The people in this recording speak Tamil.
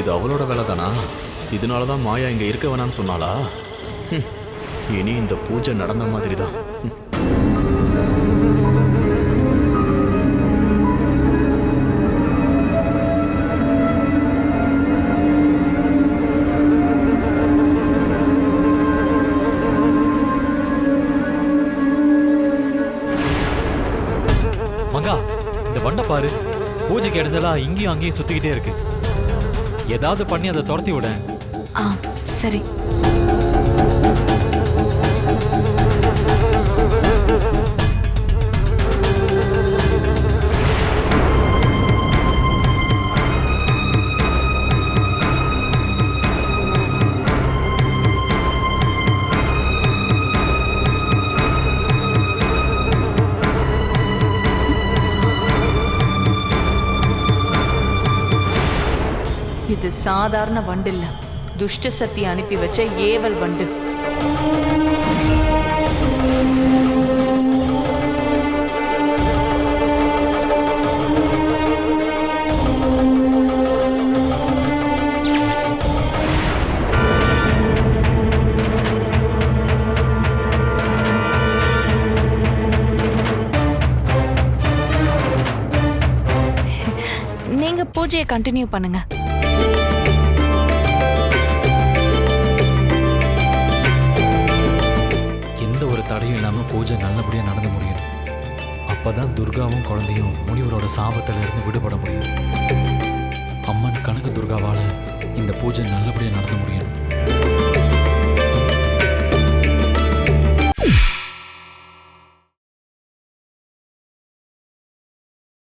இது அவளோட வேலை தானா? இதனால தான் மாயா இங்க இருக்க வேணாம்னு சொன்னாளா? இனி இந்த பூஜை நடந்த மாதிரி தான். மங்கா, இந்த வண்டை பாரு, பூஜைக்கு இடத்துல இங்கேயும் அங்கேயும் சுத்திக்கிட்டே இருக்கு. ஏதாவது பண்ணி அதை துரத்தி விட. சரி. இது சாதாரண வண்டு இல்ல, துஷ்ட சக்தி அனுப்பி வச்ச ஏவல் வண்டு. நீங்க பூஜையை கண்டினியூ பண்ணுங்க. தடையும் இல்லாம பூஜை நல்லபடியா நடந்து முடியும். அப்பதான் துர்காவும் குழந்தையும் முனிவரோட சாபத்துல இருந்து விடுபட முடியும். அம்மன் கனக துர்காவால இந்த பூஜை நல்லபடியா நடந்து முடியும்.